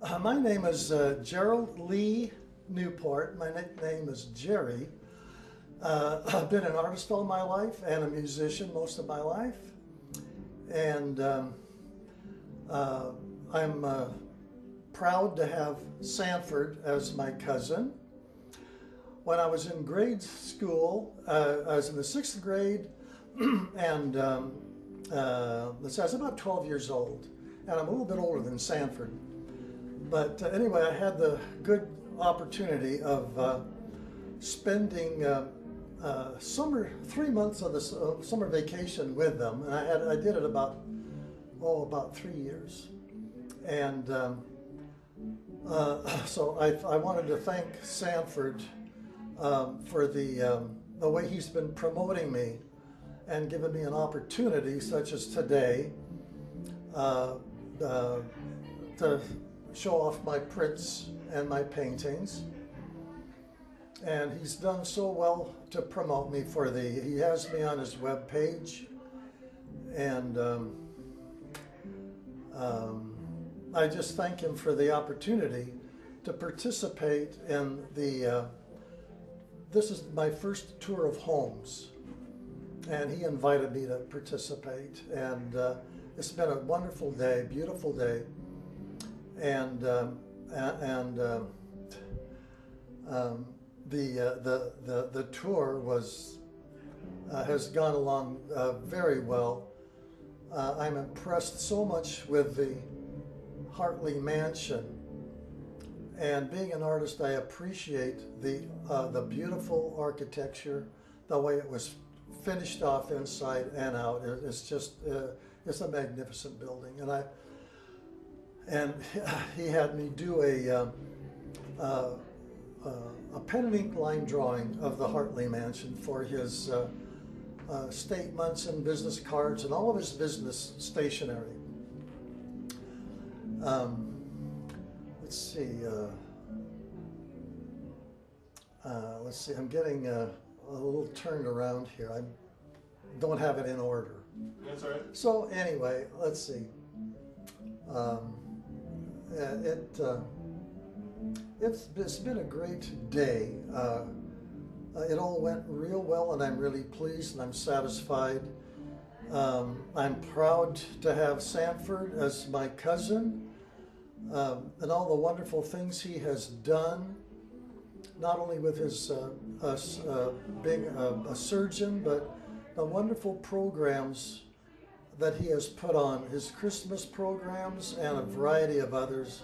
My name is Gerald Lee Newport. My nickname is Jerry. I've been an artist all my life and a musician most of my life. And I'm proud to have Sanford as my cousin. When I was in grade school, I was in the sixth grade, and I was about 12 years old. And I'm a little bit older than Sanford. But anyway, I had the good opportunity of spending 3 months of the summer vacation with them, and I did it about 3 years, and so I wanted to thank Sanford for the way he's been promoting me and giving me an opportunity such as today to show off my prints and my paintings. And he's done so well to promote me he has me on his web page, and I just thank him for the opportunity to participate in this is my first tour of homes, and he invited me to participate, and it's been a wonderful day, beautiful day. And the tour has gone along very well. I'm impressed so much with the Hartley Mansion, and being an artist, I appreciate the beautiful architecture, the way it was finished off inside and out. It's just it's a magnificent building, and he had me do a pen and ink line drawing of the Hartley Mansion for his statements and business cards and all of his business stationery. Let's see. I'm getting a little turned around here. I don't have it in order. That's all right. So anyway, let's see. It's been a great day. It all went real well, and I'm really pleased and I'm satisfied. I'm proud to have Sanford as my cousin, and all the wonderful things he has done, not only with his being a surgeon, but the wonderful programs that he has put on, his Christmas programs and a variety of others.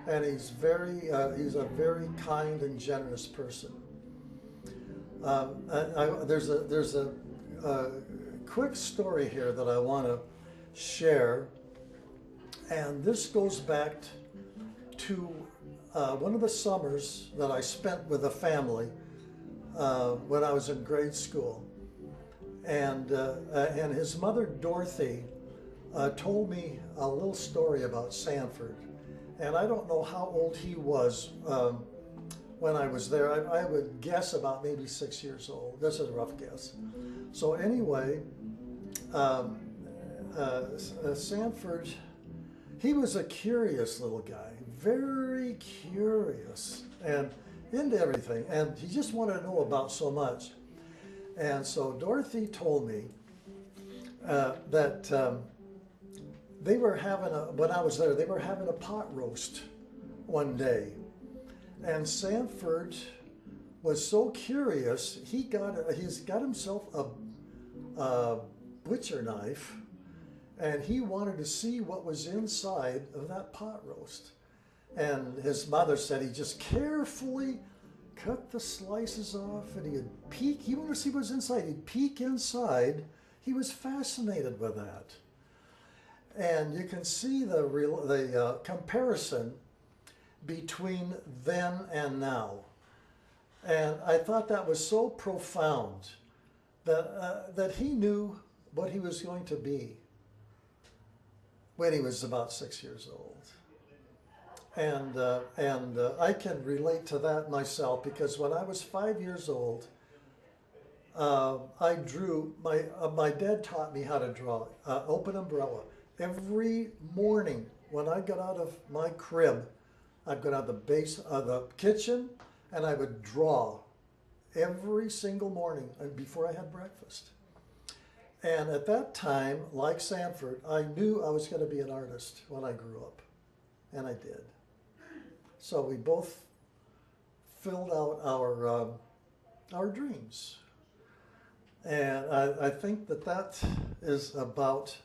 And he's a very kind and generous person. There's a quick story here that I want to share, and this goes back to one of the summers that I spent with a family when I was in grade school, and his mother Dorothy told me a little story about Sanford. And I don't know how old he was when I was there. I would guess about maybe 6 years old. This is a rough guess. So anyway, Sanford, he was a curious little guy, very curious and into everything. And he just wanted to know about so much. And so Dorothy told me that they were having when I was there, they were having a pot roast one day. And Sanford was so curious, he's got himself a butcher knife, and he wanted to see what was inside of that pot roast. And his mother said he just carefully cut the slices off, and he'd peek. He wanted to see what was inside. He'd peek inside. He was fascinated with that. And you can see the comparison between then and now. And I thought that was so profound that he knew what he was going to be when he was about 6 years old. And I can relate to that myself, because when I was 5 years old, I drew, my dad taught me how to draw open umbrella. Every morning when I got out of my crib I'd go down the base of the kitchen and I would draw every single morning before I had breakfast. And at that time, like Sanford, I knew I was going to be an artist when I grew up, and I did. So we both filled out our dreams. And I think that is about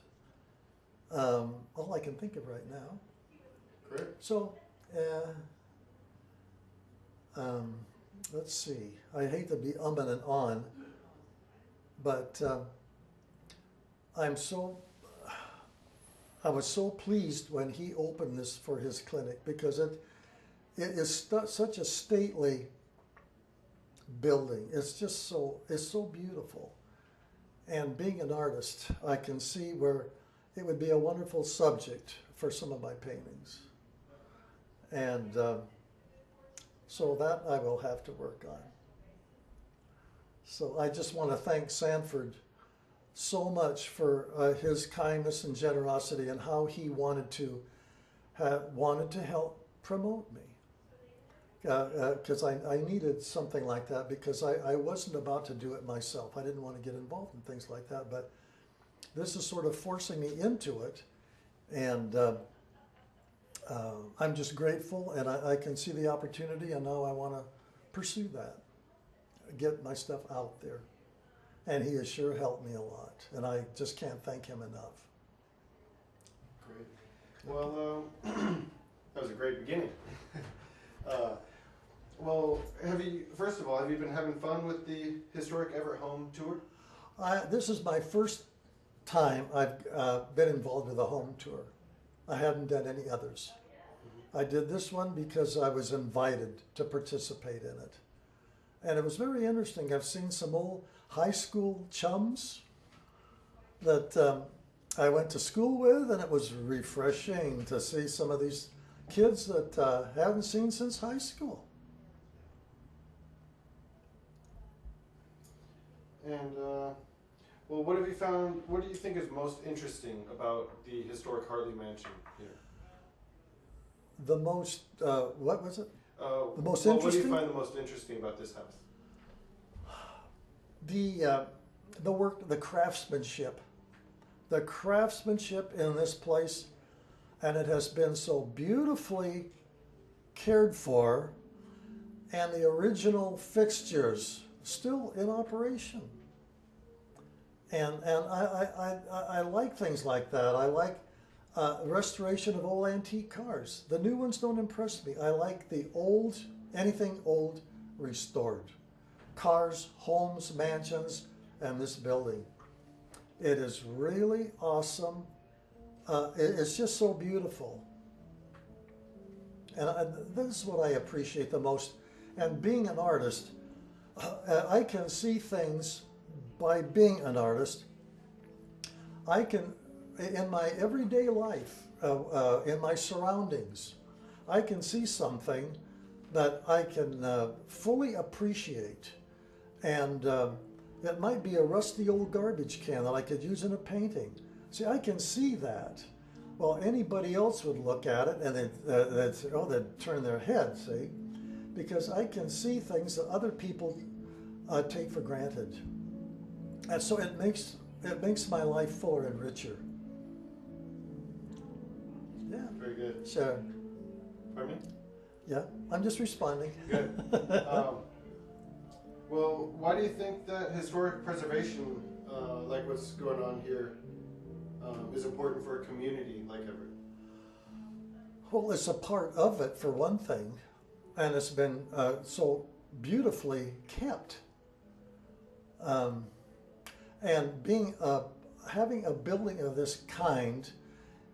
all I can think of right now. Great. So, let's see. I hate to be and on, but I was so pleased when he opened this for his clinic, because it is such a stately building. It's so beautiful. And being an artist, I can see where it would be a wonderful subject for some of my paintings. And so that I will have to work on. So I just want to thank Sanford so much for his kindness and generosity, and how he wanted to help promote me. Because I needed something like that, because I wasn't about to do it myself. I didn't want to get involved in things like that, but this is sort of forcing me into it, and I'm just grateful, and I can see the opportunity, and now I want to pursue that, get my stuff out there. And he has sure helped me a lot, and I just can't thank him enough. Great. Well, that was a great beginning. Well, first of all, have you been having fun with the Historic Everett Home Tour? This is my first time I've been involved with a home tour. I hadn't done any others. I did this one because I was invited to participate in it. And it was very interesting. I've seen some old high school chums that I went to school with, and it was refreshing to see some of these kids that I haven't seen since high school. And, well, what have you found, what do you think is most interesting about the historic Hartley Mansion here? The most, what was it? The most well, interesting? What do you find the most interesting about this house? The work, the craftsmanship in this place, and it has been so beautifully cared for, and the original fixtures still in operation. And I like things like that. I like restoration of old antique cars. The new ones don't impress me. I like the old, anything old restored. Cars, homes, mansions, and this building. It is really awesome. It's just so beautiful. And this is what I appreciate the most. And being an artist, I can see things by being an artist. I can, in my everyday life, in my surroundings, I can see something that I can fully appreciate. And it might be a rusty old garbage can that I could use in a painting. See, I can see that. Well, anybody else would look at it and they'd turn their head, see? Because I can see things that other people take for granted. And so it makes my life fuller and richer. Yeah. Very good. Sure. Pardon me? Yeah, I'm just responding. Good. Well, why do you think that historic preservation, like what's going on here, is important for a community like Everett? Well, it's a part of it, for one thing, and it's been so beautifully kept. And having a building of this kind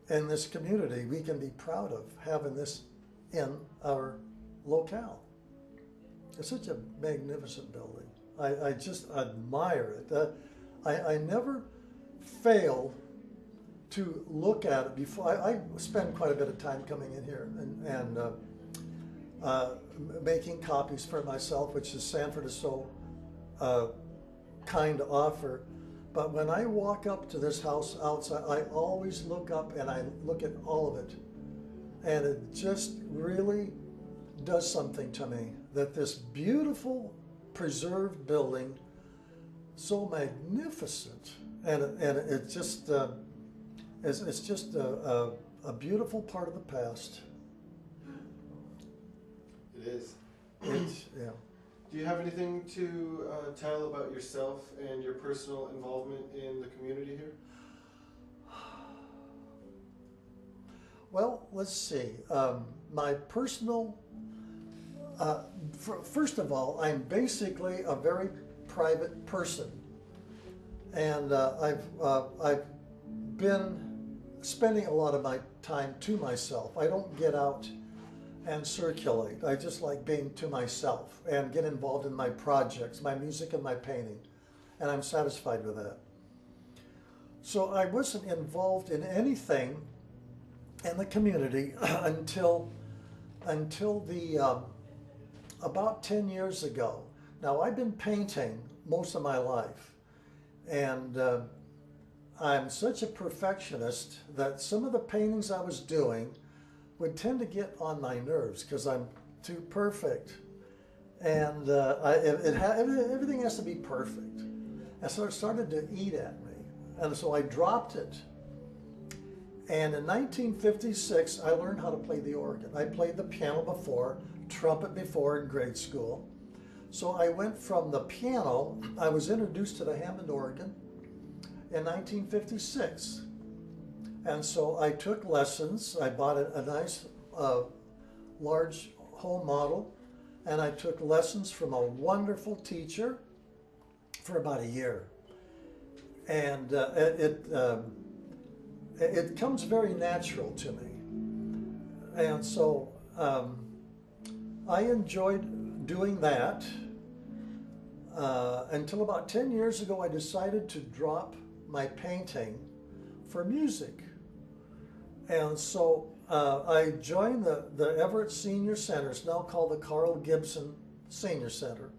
in this community, we can be proud of having this in our locale. It's such a magnificent building. I just admire it. I never fail to look at it before. I spend quite a bit of time coming in here and making copies for myself, which is Sanford is so kind to offer. But when I walk up to this house outside, I always look up and I look at all of it. And it just really does something to me that this beautiful preserved building, so magnificent, and it just it's just a beautiful part of the past. It is. It's, yeah. Do you have anything to tell about yourself and your personal involvement in the community here? Well, let's see. My personal, first of all, I'm basically a very private person, and I've been spending a lot of my time to myself. I don't get out and circulate. I just like being to myself and get involved in my projects, my music and my painting, and I'm satisfied with that. So I wasn't involved in anything in the community until the about 10 years ago. Now, I've been painting most of my life, and I'm such a perfectionist that some of the paintings I was doing would tend to get on my nerves because I'm too perfect, and everything has to be perfect, and so it started to eat at me, and so I dropped it. And in 1956, I learned how to play the organ. I played the piano before, trumpet before in grade school. So I went from the piano, I was introduced to the Hammond organ in 1956. And so I took lessons. I bought a nice large home model, and I took lessons from a wonderful teacher for about a year. And it comes very natural to me. And so I enjoyed doing that until about 10 years ago I decided to drop my painting for music. And so I joined the Everett Senior Center. It's now called the Carl Gibson Senior Center.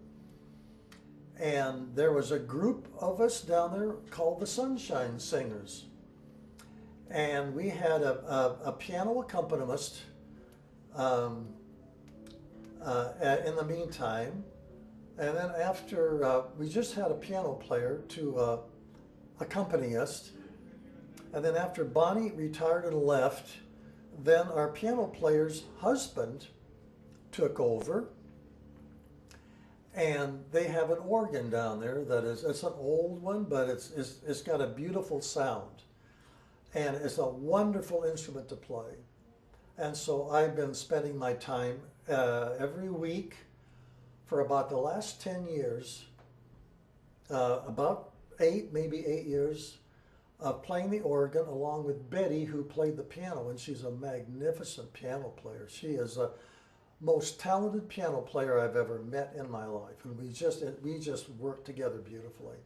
And there was a group of us down there called the Sunshine Singers. And we had a piano accompanist in the meantime. And then after, we just had a piano player to accompany us. And then after Bonnie retired and left, then our piano player's husband took over. And they have an organ down there that it's an old one, but it's got a beautiful sound. And it's a wonderful instrument to play. And so I've been spending my time every week for about the last 10 years, about maybe 8 years, playing the organ along with Betty, who played the piano, and she's a magnificent piano player. She is the most talented piano player I've ever met in my life, and we just work together beautifully.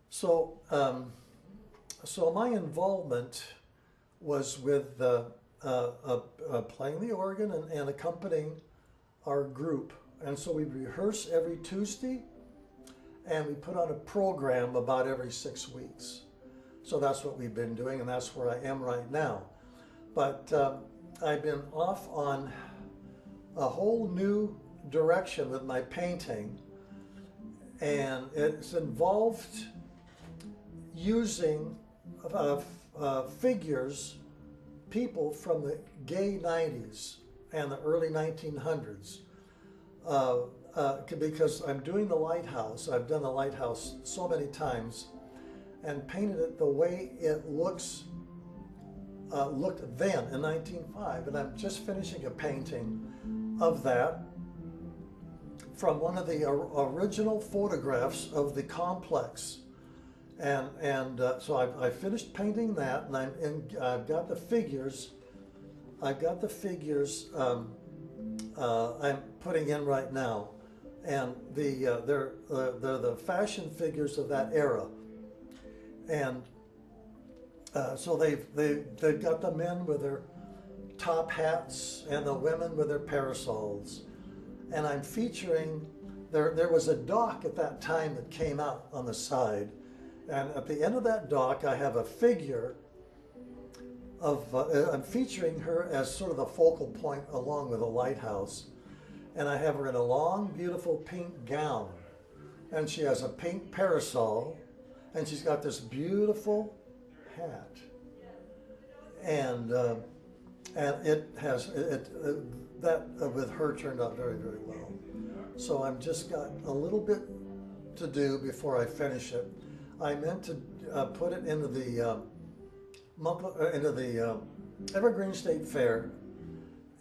So, so my involvement was with playing the organ and accompanying our group, and so we rehearse every Tuesday. And we put on a program about every 6 weeks. So that's what we've been doing, and that's where I am right now. But I've been off on a whole new direction with my painting, and it's involved using figures, people from the gay 90s and the early 1900s. Because I'm doing the lighthouse. I've done the lighthouse so many times and painted it the way it looked then in 1905. And I'm just finishing a painting of that from one of the original photographs of the complex. And so I finished painting that, and I've got the figures. I'm putting in right now. And they're the fashion figures of that era, and so they've got the men with their top hats and the women with their parasols, and I'm featuring there was a dock at that time that came out on the side, and at the end of that dock I have a figure I'm featuring her as sort of the focal point along with a lighthouse. And I have her in a long, beautiful pink gown. And she has a pink parasol. And she's got this beautiful hat. And it has, that with her turned out very, very well. So I've just got a little bit to do before I finish it. I meant to put it into the Evergreen State Fair,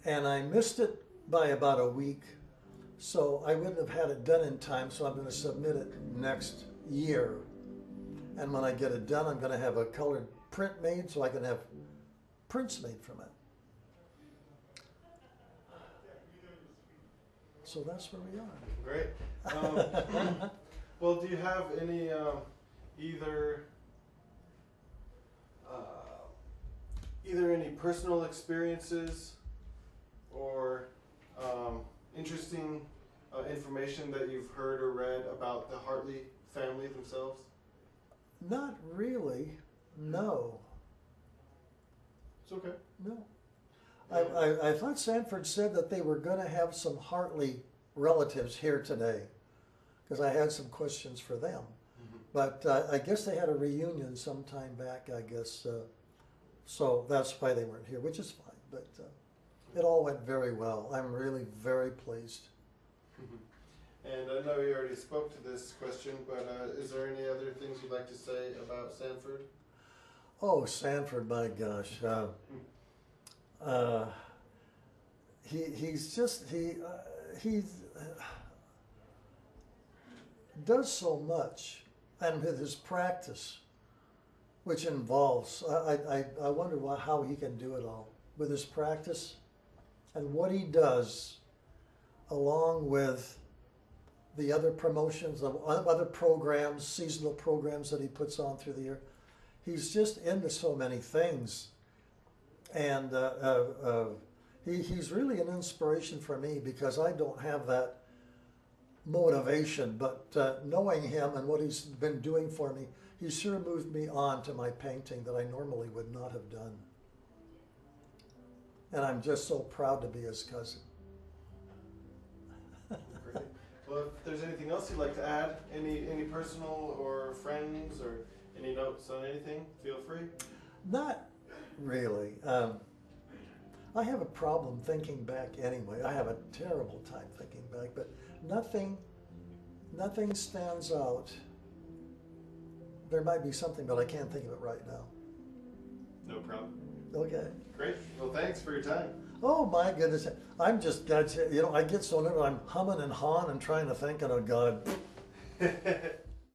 and I missed it by about a week, so I wouldn't have had it done in time, so I'm going to submit it next year. And when I get it done, I'm going to have a colored print made so I can have prints made from it. So that's where we are. Great. Well, do you have any either any personal experiences or interesting information that you've heard or read about the Hartley family themselves? Not really, no. It's okay. No. I thought Sanford said that they were going to have some Hartley relatives here today, because I had some questions for them. Mm-hmm. But I guess they had a reunion sometime back, I guess. So that's why they weren't here, which is fine. But it all went very well. I'm really very pleased. Mm-hmm. And I know you already spoke to this question, but is there any other things you'd like to say about Sanford? Oh, Sanford, my gosh. He does so much, and with his practice, which involves, I wonder how he can do it all, with his practice and what he does along with the other promotions, other programs, seasonal programs that he puts on through the year. He's just into so many things. And he's really an inspiration for me, because I don't have that motivation, but knowing him and what he's been doing for me, he sure moved me on to my painting that I normally would not have done. And I'm just so proud to be his cousin. Great. Well, if there's anything else you'd like to add, any personal or friends or any notes on anything, feel free. Not really. I have a problem thinking back anyway. I have a terrible time thinking back, but nothing stands out. There might be something, but I can't think of it right now. No problem. Okay. Great. Well, thanks for your time. Oh my goodness. I'm just, I get so nervous. I'm humming and hawing and trying to think, and oh God.